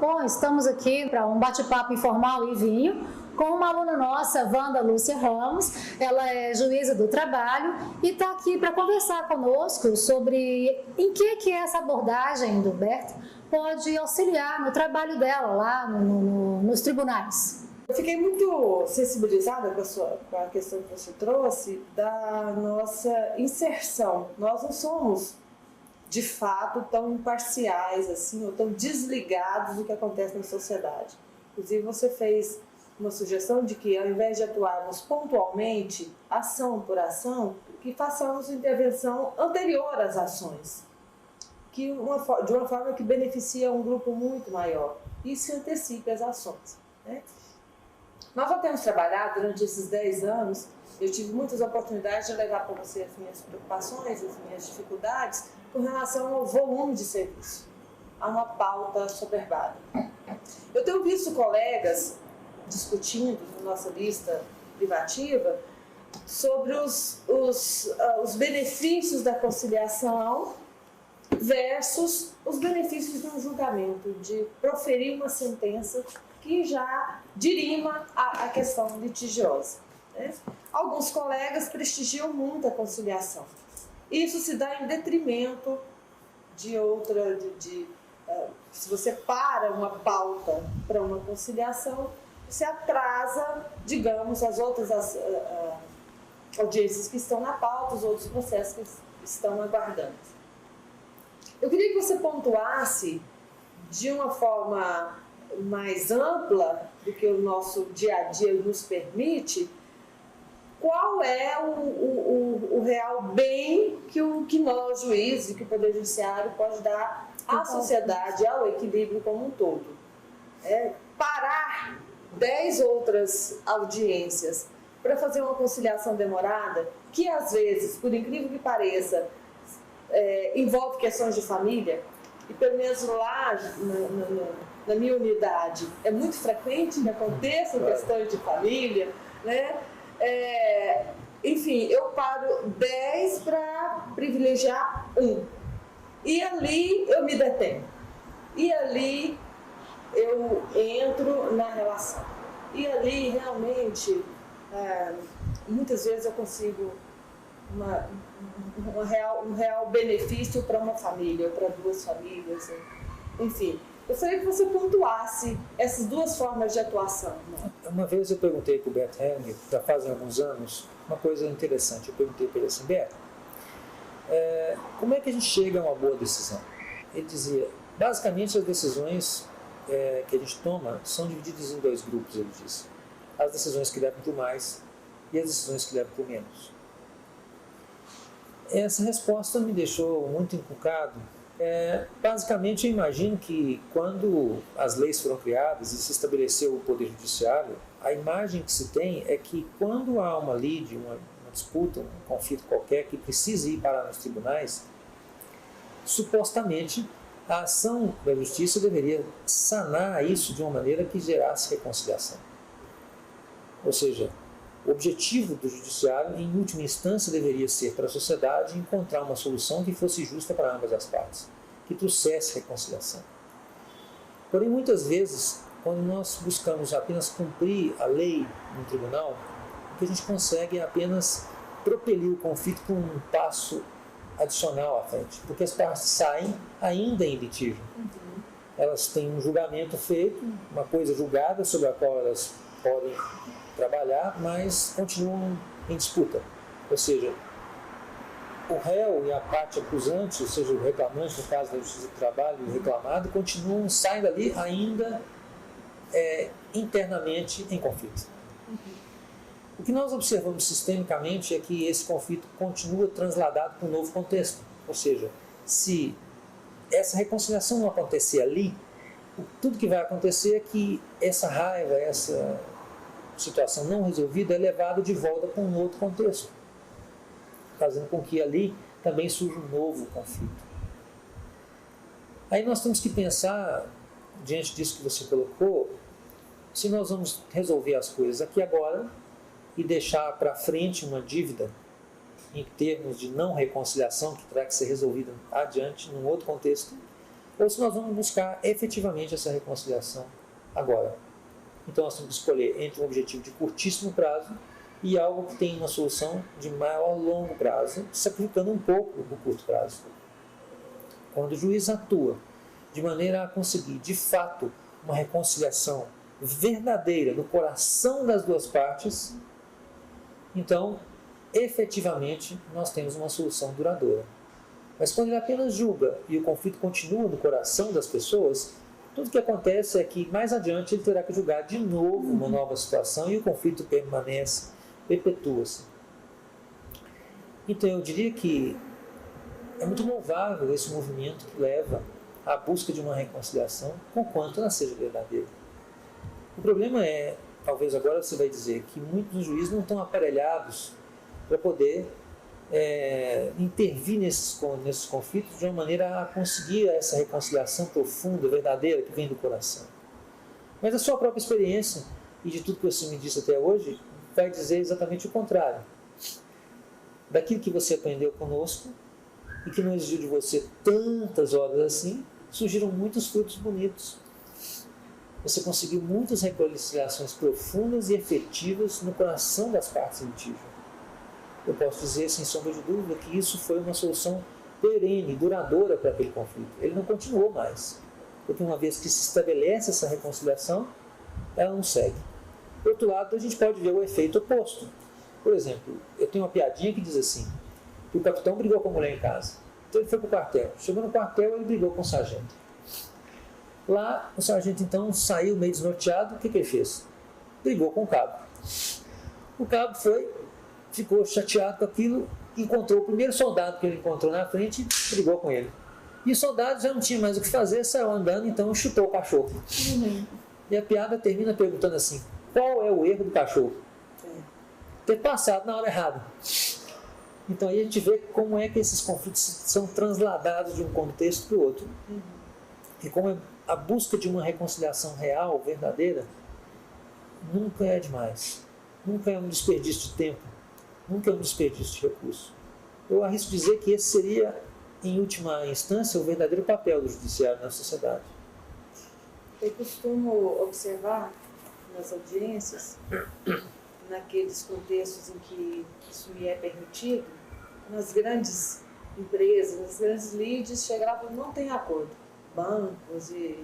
Bom, estamos aqui para um bate-papo informal e vinho com uma aluna nossa, Wanda Lúcia Ramos. Ela é juíza do trabalho e está aqui para conversar conosco sobre em que essa abordagem do Humberto pode auxiliar no trabalho dela lá nos tribunais. Eu fiquei muito sensibilizada com a questão que você trouxe da nossa inserção. Nós não somos, de fato, tão imparciais assim, ou tão desligados do que acontece na sociedade. Inclusive, você fez uma sugestão de que, ao invés de atuarmos pontualmente, ação por ação, que façamos intervenção anterior às ações, de uma forma que beneficia um grupo muito maior e se antecipe às ações, né? Nós já temos trabalhado durante esses 10 anos, eu tive muitas oportunidades de levar para você as minhas preocupações, as minhas dificuldades com relação ao volume de serviço, a uma pauta soberbada. Eu tenho visto colegas discutindo na nossa lista privativa sobre os benefícios da conciliação versus os benefícios de um julgamento, de proferir uma sentença que já dirima a questão litigiosa, né? Alguns colegas prestigiam muito a conciliação. Isso se dá em detrimento de outra, se você para uma pauta para uma conciliação, você atrasa, digamos, as outras audiências que estão na pauta, os outros processos que estão aguardando. Eu queria que você pontuasse de uma forma mais ampla do que o nosso dia a dia nos permite, qual é o real bem que nós, juízes, que o Poder Judiciário pode dar à sociedade, ao equilíbrio como um todo. Parar 10 outras audiências para fazer uma conciliação demorada, que às vezes, por incrível que pareça, envolve questões de família, e pelo menos lá na minha unidade é muito frequente que aconteçam questões de família, né? Enfim, eu paro 10 para privilegiar um. E ali eu me detenho. E ali eu entro na relação. E ali realmente, muitas vezes eu consigo um real benefício para uma família, ou para 2 famílias, enfim. Eu gostaria que você pontuasse essas 2 formas de atuação. Né? Uma vez eu perguntei para o Bert Hellinger, já fazem alguns anos, uma coisa interessante. Eu perguntei para ele assim: Bert, como é que a gente chega a uma boa decisão? Ele dizia, basicamente as decisões que a gente toma são divididas em 2 grupos, ele disse. As decisões que levam para o mais e as decisões que levam para o menos. Essa resposta me deixou muito encucado. Basicamente, eu imagino que quando as leis foram criadas e se estabeleceu o Poder Judiciário, a imagem que se tem é que quando há uma lide, uma disputa, um conflito qualquer que precisa ir parar nos tribunais, supostamente a ação da justiça deveria sanar isso de uma maneira que gerasse reconciliação. Ou seja, o objetivo do judiciário, em última instância, deveria ser para a sociedade encontrar uma solução que fosse justa para ambas as partes, que trouxesse reconciliação. Porém, muitas vezes, quando nós buscamos apenas cumprir a lei no tribunal, o que a gente consegue é apenas propelir o conflito com um passo adicional à frente, porque as partes saem ainda em litígio. Elas têm um julgamento feito, uma coisa julgada sobre a qual elas podem trabalhar, mas continuam em disputa. Ou seja, o réu e a parte acusante, ou seja, o reclamante, no caso da Justiça do Trabalho, e o reclamado, continuam saindo dali ainda internamente em conflito. O que nós observamos sistemicamente é que esse conflito continua transladado para um novo contexto. Ou seja, se essa reconciliação não acontecer ali, tudo que vai acontecer é que essa raiva, essa situação não resolvida é levada de volta para um outro contexto, fazendo com que ali também surja um novo conflito. Aí nós temos que pensar, diante disso que você colocou, se nós vamos resolver as coisas aqui agora e deixar para frente uma dívida em termos de não reconciliação que terá que ser resolvida adiante, num outro contexto, ou se nós vamos buscar efetivamente essa reconciliação agora. Então nós temos que escolher entre um objetivo de curtíssimo prazo e algo que tem uma solução de maior longo prazo, sacrificando um pouco o curto prazo. Quando o juiz atua de maneira a conseguir, de fato, uma reconciliação verdadeira no coração das duas partes, então, efetivamente, nós temos uma solução duradoura. Mas quando ele apenas julga e o conflito continua no coração das pessoas, tudo que acontece é que mais adiante ele terá que julgar de novo uma nova situação e o conflito permanece, perpetua-se. Então eu diria que é muito louvável esse movimento que leva à busca de uma reconciliação, conquanto ela seja verdadeira. O problema é, talvez agora você vai dizer, que muitos dos juízes não estão aparelhados para poder intervir nesses conflitos de uma maneira a conseguir essa reconciliação profunda, verdadeira, que vem do coração. Mas a sua própria experiência, e de tudo que você me disse até hoje, vai dizer exatamente o contrário. Daquilo que você aprendeu conosco, e que não exigiu de você tantas horas assim, surgiram muitos frutos bonitos. Você conseguiu muitas reconciliações profundas e efetivas no coração das partes em litígio. Eu posso dizer, sem sombra de dúvida, que isso foi uma solução perene, duradoura para aquele conflito. Ele não continuou mais, porque uma vez que se estabelece essa reconciliação, ela não segue. Por outro lado, a gente pode ver o efeito oposto. Por exemplo, eu tenho uma piadinha que diz assim, que o capitão brigou com a mulher em casa. Então ele foi para o quartel. Chegou no quartel, ele brigou com o sargento. Lá, o sargento então saiu meio desnorteado. O que ele fez? Brigou com o cabo. O cabo ficou chateado com aquilo, encontrou o primeiro soldado que ele encontrou na frente e brigou com ele. E o soldado já não tinha mais o que fazer, saiu andando, então chutou o cachorro. E a piada termina perguntando assim, qual é o erro do cachorro? Ter passado na hora errada. Então aí a gente vê como é que esses conflitos são transladados de um contexto para o outro. E como a busca de uma reconciliação real, verdadeira, nunca é demais. Nunca é um desperdício de tempo. Nunca é um desperdício de recurso. Eu arrisco dizer que esse seria, em última instância, o verdadeiro papel do judiciário na sociedade. Eu costumo observar nas audiências, naqueles contextos em que isso me é permitido, nas grandes empresas, nas grandes leads, chega lá e fala, não tem acordo. Bancos e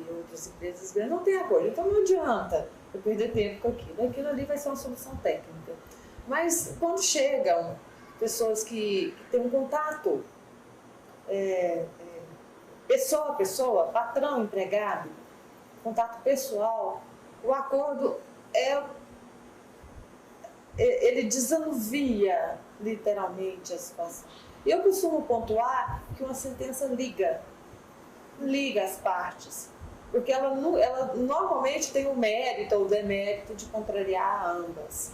outras empresas grandes não tem acordo. Então não adianta eu perder tempo com aquilo. Aquilo ali vai ser uma solução técnica. Mas quando chegam pessoas que têm um contato pessoa a pessoa, patrão, empregado, contato pessoal, o acordo ele desanuvia literalmente a situação. E eu costumo pontuar que uma sentença liga as partes, porque ela normalmente tem o mérito ou o demérito de contrariar ambas.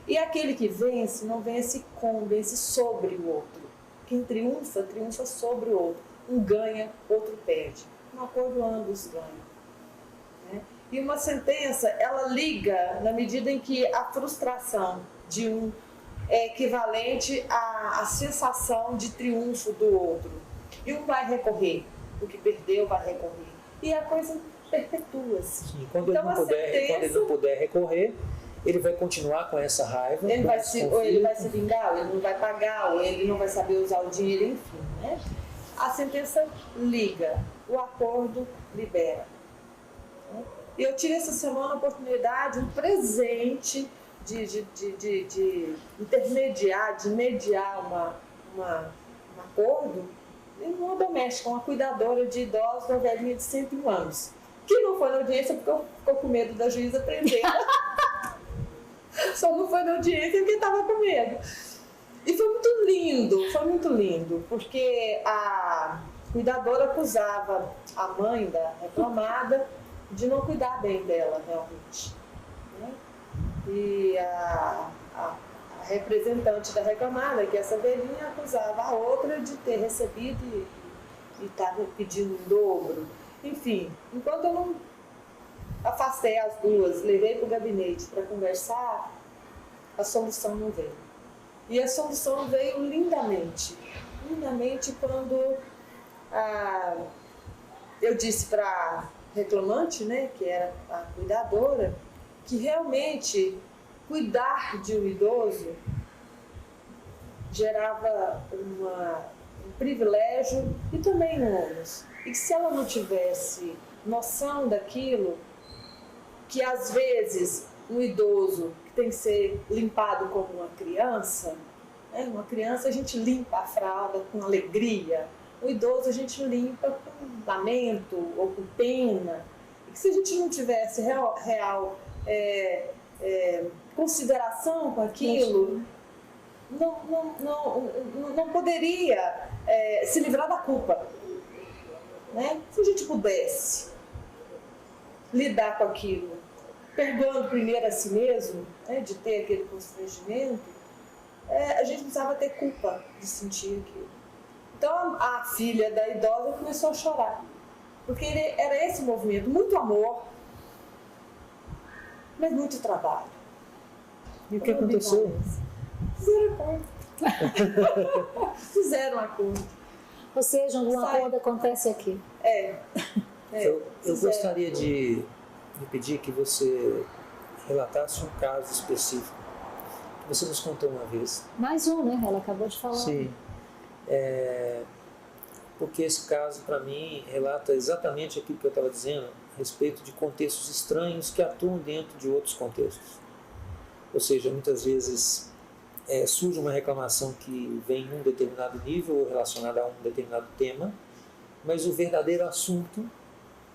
E aquele que vence, não vence vence sobre o outro. Quem triunfa, triunfa sobre o outro. Um ganha, outro perde. No acordo, ambos ganham. Né? E uma sentença, ela liga na medida em que a frustração de um é equivalente à sensação de triunfo do outro. E um vai recorrer. O que perdeu vai recorrer. E a coisa perpetua-se. Sim, quando ele não puder recorrer, ele vai continuar com essa raiva. Ou ele vai se vingar, ou ele não vai pagar, ou ele não vai saber usar o dinheiro, enfim. Né? A sentença liga, o acordo libera. E eu tive essa semana a oportunidade, um presente de intermediar, de mediar um acordo em uma doméstica, uma cuidadora de idosos, uma velhinha de 101 anos, que não foi na audiência porque ficou com medo da juíza prender. Só não foi na audiência porque estava com medo. E foi muito lindo, porque a cuidadora acusava a mãe da reclamada de não cuidar bem dela, realmente. Né? E a representante da reclamada, que essa velhinha, acusava a outra de ter recebido e estava pedindo um dobro. Enfim, enquanto eu não afastei as duas, levei para o gabinete para conversar, a solução não veio. E a solução veio lindamente quando eu disse para a reclamante, né, que era a cuidadora, que realmente cuidar de um idoso gerava um privilégio e também um ônus. E que se ela não tivesse noção daquilo, que às vezes um idoso que tem que ser limpado como uma criança, né? Uma criança a gente limpa a fralda com alegria, o idoso a gente limpa com lamento ou com pena. E que se a gente não tivesse real consideração com aquilo, não poderia se livrar da culpa. Né? Se a gente pudesse lidar com aquilo, perdoando primeiro a si mesmo, né, de ter aquele constrangimento, a gente precisava ter culpa de sentir aquilo. Então a filha da idosa começou a chorar, porque era esse movimento, muito amor, mas muito trabalho. E o que aconteceu? Fizeram acordo. Fizeram acordo. Ou seja, um acordo acontece aqui. Eu gostaria de pedir que você relatasse um caso específico que você nos contou uma vez. Mais um, né? Ela acabou de falar. Sim. Porque esse caso, para mim, relata exatamente aquilo que eu estava dizendo a respeito de contextos estranhos que atuam dentro de outros contextos. Ou seja, muitas vezes surge uma reclamação que vem em um determinado nível ou relacionada a um determinado tema, mas o verdadeiro assunto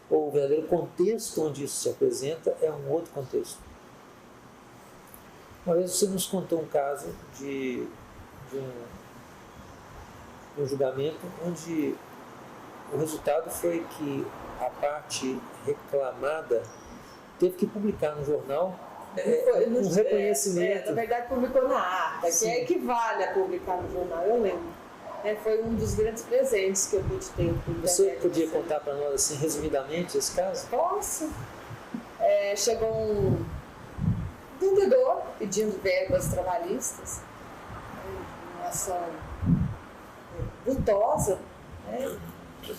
ou o verdadeiro contexto onde isso se apresenta é um outro contexto. Uma vez você nos contou um caso de um julgamento onde o resultado foi que a parte reclamada teve que publicar no jornal um reconhecimento. Na verdade, publicou na ata, que equivale a publicar no jornal, eu lembro. Foi um dos grandes presentes que eu pude ter. Você podia contar para nós, assim, resumidamente, esse caso? Posso. Chegou um vendedor pedindo verbas trabalhistas, uma ação vultosa,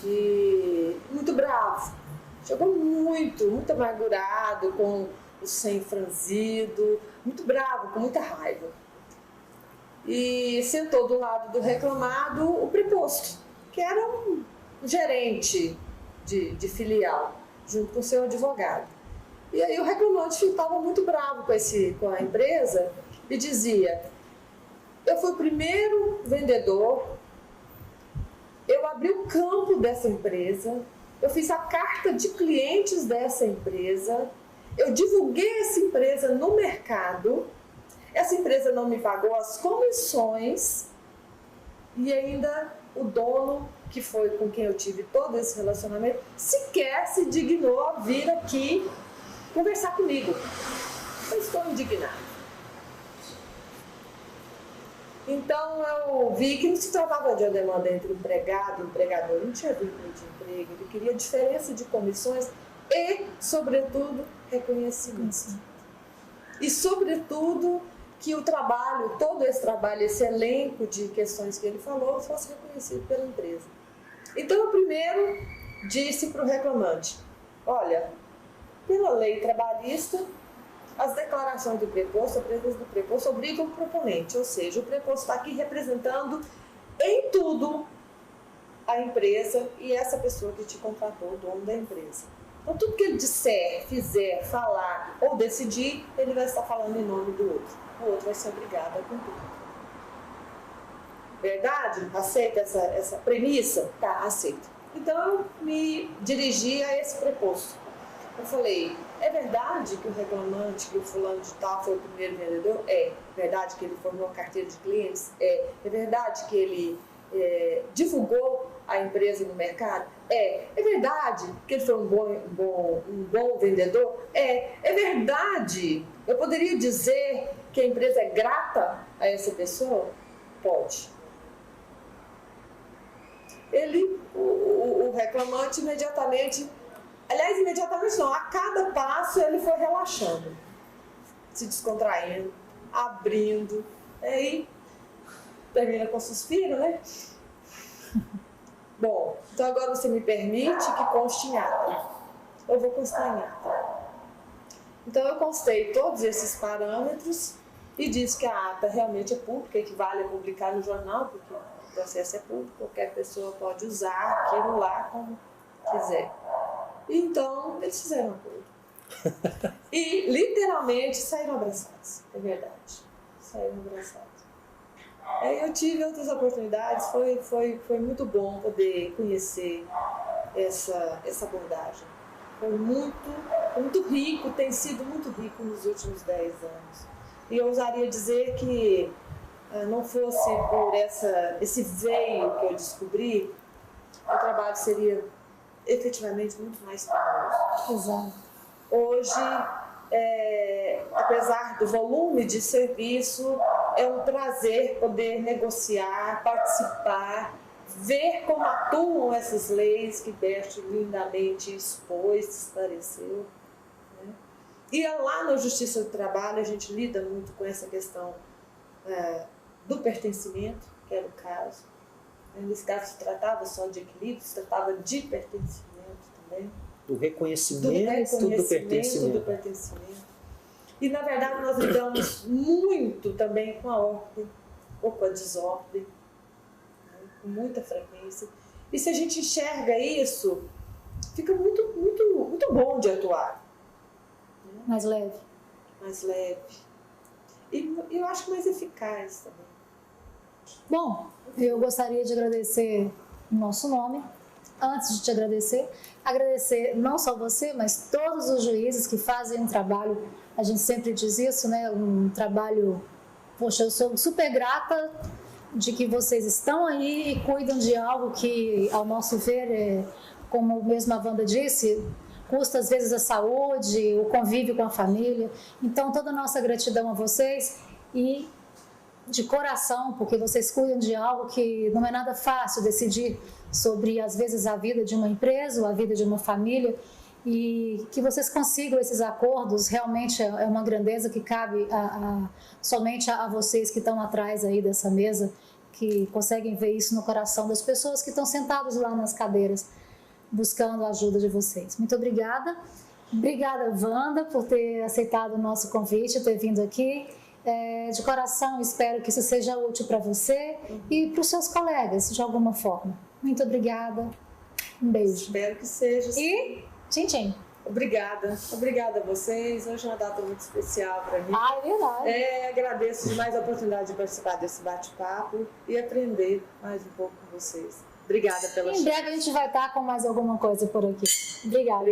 e muito bravo. Chegou muito amargurado, com o senho franzido, muito bravo, com muita raiva. E sentou do lado do reclamado o preposto, que era um gerente de filial, junto com o seu advogado. E aí o reclamante estava muito bravo com a empresa e dizia: eu fui o primeiro vendedor, eu abri o campo dessa empresa, eu fiz a carta de clientes dessa empresa, eu divulguei essa empresa no mercado, essa empresa não me pagou as comissões e ainda o dono, que foi com quem eu tive todo esse relacionamento, sequer se dignou a vir aqui conversar comigo. Eu estou indignado. Então eu vi que não se tratava de uma demanda entre empregado e empregador, não tinha vínculo de emprego, ele queria diferença de comissões e, sobretudo, reconhecimento. E, sobretudo, que o trabalho, todo esse trabalho, esse elenco de questões que ele falou, fosse reconhecido pela empresa. Então, eu primeiro disse para o reclamante: olha, pela lei trabalhista, as declarações do preposto, as presas do preposto obrigam o proponente, ou seja, o preposto está aqui representando em tudo a empresa e essa pessoa que te contratou, o dono da empresa. Então, tudo que ele disser, fizer, falar ou decidir, ele vai estar falando em nome do outro. O outro vai ser obrigado a cumprir. Verdade? Aceita essa premissa? Tá, aceito. Então, eu me dirigi a esse preposto. Eu falei: é verdade que o reclamante, que o fulano de tal foi o primeiro vendedor? É verdade que ele formou a carteira de clientes? É verdade que ele divulgou a empresa no mercado? É verdade que ele foi um bom vendedor? É verdade. Eu poderia dizer que a empresa é grata a essa pessoa? Pode. O reclamante imediatamente não, a cada passo ele foi relaxando, se descontraindo, abrindo, aí termina com suspiro, né? Bom, então agora você me permite que conste em ata. Eu vou constar em ata. Então eu constei todos esses parâmetros e disse que a ata realmente é pública, equivale a publicar no jornal, porque o processo é público, qualquer pessoa pode usar aquilo lá como quiser. Então eles fizeram um acordo. E literalmente saíram abraçados, é verdade. Saíram abraçados. Aí eu tive outras oportunidades, foi muito bom poder conhecer essa abordagem. Foi muito rico, tem sido muito rico nos últimos 10 anos. E eu ousaria dizer que não fosse por esse veio que eu descobri, o trabalho seria efetivamente muito mais famoso. Exato. Hoje, apesar do volume de serviço, é um prazer poder negociar, participar, ver como atuam essas leis que Bert lindamente expôs, esclareceu. Né? E lá na Justiça do Trabalho a gente lida muito com essa questão do pertencimento, que era o caso. Nesse caso se tratava só de equilíbrio, se tratava de pertencimento também. Do reconhecimento do pertencimento. E, na verdade, nós lidamos muito também com a ordem ou com a desordem, né? Com muita frequência. E se a gente enxerga isso, fica muito bom de atuar. Né? Mais leve. Mais leve. E eu acho que mais eficaz também. Bom, eu gostaria de agradecer o nosso nome. Antes de te agradecer não só você, mas todos os juízes que fazem um trabalho, a gente sempre diz isso, né? Um trabalho, poxa, eu sou super grata de que vocês estão aí e cuidam de algo que, ao nosso ver, como mesmo a Wanda disse, custa às vezes a saúde, o convívio com a família. Então, toda a nossa gratidão a vocês e de coração, porque vocês cuidam de algo que não é nada fácil decidir sobre, às vezes, a vida de uma empresa ou a vida de uma família, e que vocês consigam esses acordos realmente é uma grandeza que cabe somente a vocês que estão atrás aí dessa mesa, que conseguem ver isso no coração das pessoas que estão sentados lá nas cadeiras buscando a ajuda de vocês. Muito obrigada. Obrigada, Wanda, por ter aceitado o nosso convite, ter vindo aqui. De coração, espero que isso seja útil para você e para os seus colegas, de alguma forma. Muito obrigada. Um beijo. Espero que seja. E tchim, tchim. Obrigada a vocês. Hoje é uma data muito especial para mim. É verdade. Agradeço demais a oportunidade de participar desse bate-papo e aprender mais um pouco com vocês. Obrigada pela chance. Em breve a gente vai estar com mais alguma coisa por aqui. Obrigada.